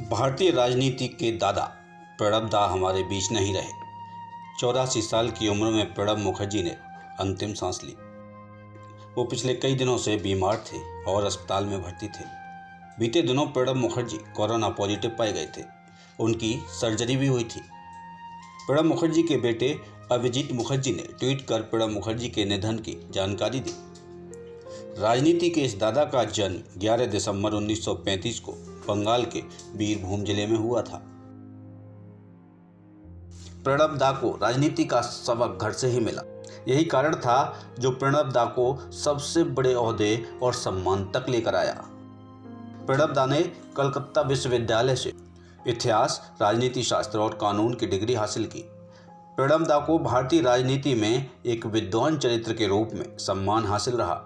भारतीय राजनीति के दादा प्रणब दा हमारे बीच नहीं रहे। 84 साल की उम्र में प्रणब मुखर्जी ने अंतिम सांस ली। वो पिछले कई दिनों से बीमार थे और अस्पताल में भर्ती थे। बीते दिनों प्रणब मुखर्जी कोरोना पॉजिटिव पाए गए थे। उनकी सर्जरी भी हुई थी। प्रणब मुखर्जी के बेटे अभिजीत मुखर्जी ने ट्वीट कर प्रणब मुखर्जी के निधन की जानकारी दी। राजनीति के इस दादा का जन्म 11 दिसंबर 1935 को बंगाल के बीरभूम जिले में हुआ था। प्रणब दा को राजनीति का सबक घर से ही मिला। यही कारण था जो प्रणब दा को सबसे बड़े ओहदे और सम्मान तक लेकर आया। प्रणब दा ने कलकत्ता विश्वविद्यालय से इतिहास, राजनीति शास्त्र और कानून की डिग्री हासिल की। प्रणब दा को भारतीय राजनीति में एक विद्वान चरित्र के रूप में सम्मान हासिल रहा।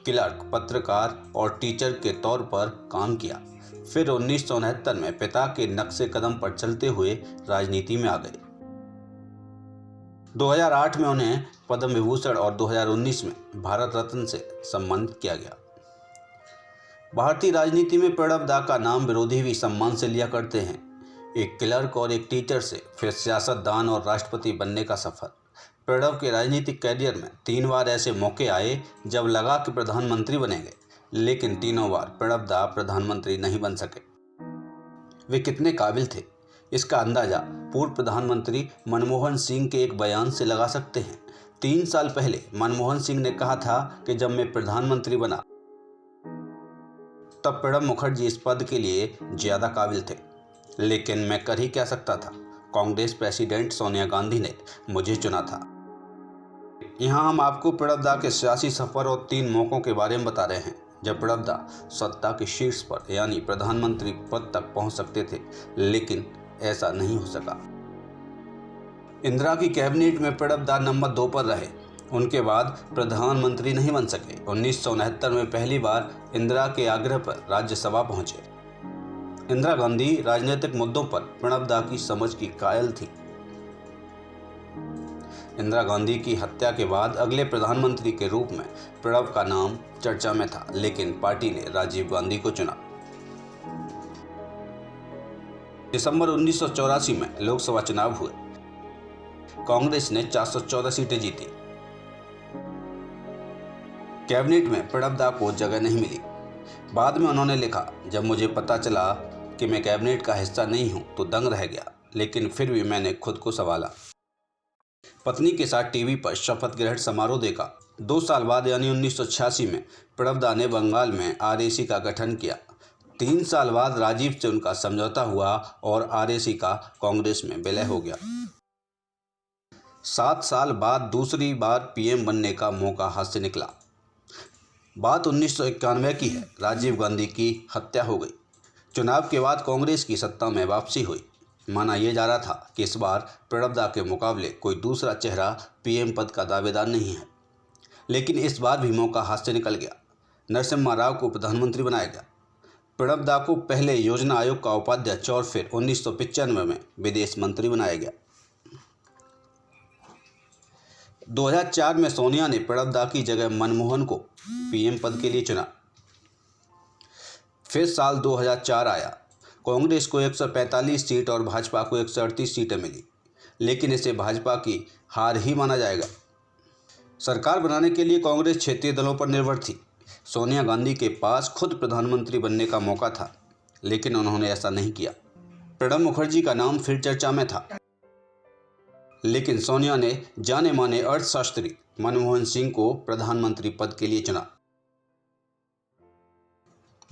क्लर्क, पत्रकार और टीचर के तौर पर काम किया। फिर 1969 में पिता के नक्शे कदम पर चलते हुए राजनीति में आ गए। 2008 में उन्हें पद्म विभूषण और 2019 में भारत रत्न से सम्मानित किया गया। भारतीय राजनीति में प्रणब दा का नाम विरोधी भी सम्मान से लिया करते हैं। एक क्लर्क और एक टीचर से फिर सियासतदान और राष्ट्रपति बनने का सफर। प्रणब के राजनीतिक कैरियर में 3 बार ऐसे मौके आए जब लगा कि प्रधानमंत्री बनेंगे, लेकिन तीनों बार प्रणब दा प्रधानमंत्री नहीं बन सके। वे कितने काबिल थे, इसका अंदाजा पूर्व प्रधानमंत्री मनमोहन सिंह के एक बयान से लगा सकते हैं। 3 साल पहले मनमोहन सिंह ने कहा था कि जब मैं प्रधानमंत्री बना तब प्रणब मुखर्जी इस पद के लिए ज्यादा काबिल थे, लेकिन मैं कर ही क्या सकता था। कांग्रेस प्रेसिडेंट सोनिया गांधी ने मुझे चुना था। यहाँ हम आपको प्रणब दा के सियासी सफर और 3 मौकों के बारे में बता रहे हैं जब प्रणब दा सत्ता के शीर्ष पर यानी प्रधानमंत्री पद तक पहुंच सकते थे, लेकिन ऐसा नहीं हो सका। इंदिरा की कैबिनेट में प्रणब दा नंबर 2 पर रहे। उनके बाद प्रधानमंत्री नहीं बन सके। 1969 में पहली बार इंदिरा के आग्रह पर राज्यसभा पहुंचे। इंदिरा गांधी राजनीतिक मुद्दों पर प्रणब दा की समझ की कायल थी। इंदिरा गांधी की हत्या के बाद अगले प्रधानमंत्री के रूप में प्रणब का नाम चर्चा में था, लेकिन पार्टी ने राजीव गांधी को चुना। दिसंबर 1984 में लोकसभा चुनाव हुए। कांग्रेस ने 414 सीटें जीती। कैबिनेट में प्रणब दा को जगह नहीं मिली। बाद में उन्होंने लिखा, जब मुझे पता चला कि मैं कैबिनेट का हिस्सा नहीं हूं तो दंग रह गया, लेकिन फिर भी मैंने खुद को संभाला। पत्नी के साथ टीवी पर शपथ ग्रहण समारोह देखा। 2 साल बाद यानी 1986 में प्रणब दा ने बंगाल में आरएसी का गठन किया। 3 साल बाद राजीव से उनका समझौता हुआ और आरएसी का कांग्रेस में विलय हो गया। 7 साल बाद दूसरी बार पीएम बनने का मौका हाथ से निकला। बात 1991 की है। राजीव गांधी की हत्या हो गई। चुनाव के बाद कांग्रेस की सत्ता में वापसी हुई। माना यह जा रहा था कि इस बार प्रणब दा के मुकाबले कोई दूसरा चेहरा पीएम पद का दावेदार नहीं है, लेकिन इस बार भी मौका हाथ से निकल गया। नरसिम्हा राव को प्रधानमंत्री बनाया गया। प्रणब दा को पहले योजना आयोग का उपाध्यक्ष और फिर 1995 में विदेश मंत्री बनाया गया। 2004 में सोनिया ने प्रणब दा की जगह मनमोहन को पीएम पद के लिए चुना। फिर साल 2004 आया। कांग्रेस को 145 सीट और भाजपा को 138 सीटें मिली, लेकिन इसे भाजपा की हार ही माना जाएगा। सरकार बनाने के लिए कांग्रेस क्षेत्रीय दलों पर निर्भर थी। सोनिया गांधी के पास खुद प्रधानमंत्री बनने का मौका था, लेकिन उन्होंने ऐसा नहीं किया। प्रणब मुखर्जी का नाम फिर चर्चा में था, लेकिन सोनिया ने जाने माने अर्थशास्त्री मनमोहन सिंह को प्रधानमंत्री पद के लिए चुना।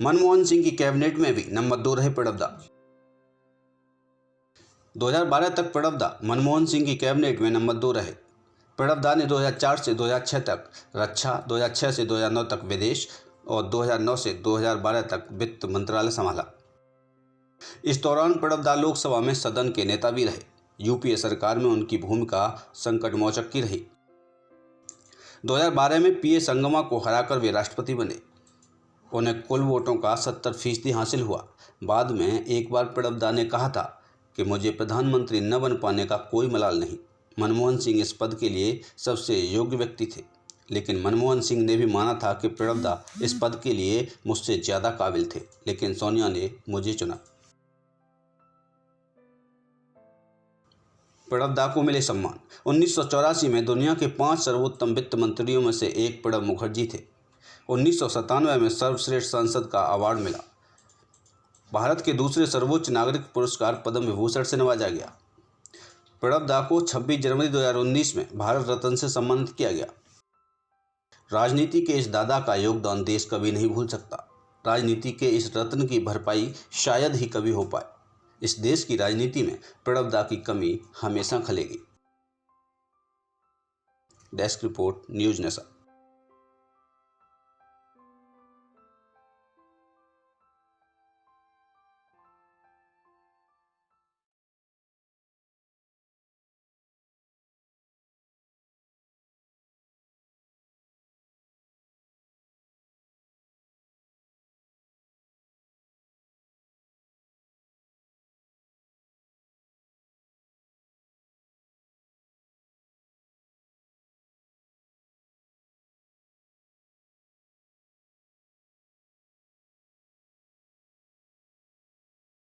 मनमोहन सिंह की कैबिनेट में भी नंबर 2 रहे प्रणब दा। 2012 तक प्रणब दा मनमोहन सिंह की कैबिनेट में नंबर 2 रहे। प्रणब दा ने 2004 से 2006 तक रक्षा, 2006 से 2009 तक विदेश और 2009 से 2012 तक वित्त मंत्रालय संभाला। इस दौरान प्रणब दा लोकसभा में सदन के नेता भी रहे। यूपीए सरकार में उनकी भूमिका संकटमोचक की रही। 2012 में पीए संगमा को हराकर वे राष्ट्रपति बने। उन्हें कुल वोटों का 70% हासिल हुआ। बाद में एक बार प्रणब दा ने कहा था कि मुझे प्रधानमंत्री न बन पाने का कोई मलाल नहीं। मनमोहन सिंह इस पद के लिए सबसे योग्य व्यक्ति थे, लेकिन मनमोहन सिंह ने भी माना था कि प्रणब दा इस पद के लिए मुझसे ज़्यादा काबिल थे, लेकिन सोनिया ने मुझे चुना। प्रणब दा को मिले सम्मान। 1984 में दुनिया के 5 सर्वोत्तम वित्त मंत्रियों में से एक प्रणब मुखर्जी थे। 1997 में सर्वश्रेष्ठ सांसद का अवार्ड मिला। भारत के दूसरे सर्वोच्च नागरिक पुरस्कार पद्म विभूषण से नवाजा गया। प्रणब दा को 26 जनवरी 2019 में भारत रत्न से सम्मानित किया गया। राजनीति के इस दादा का योगदान देश कभी नहीं भूल सकता। राजनीति के इस रत्न की भरपाई शायद ही कभी हो पाए। इस देश की राजनीति में प्रणब दा की कमी हमेशा खलेगी। Desk report, news nation.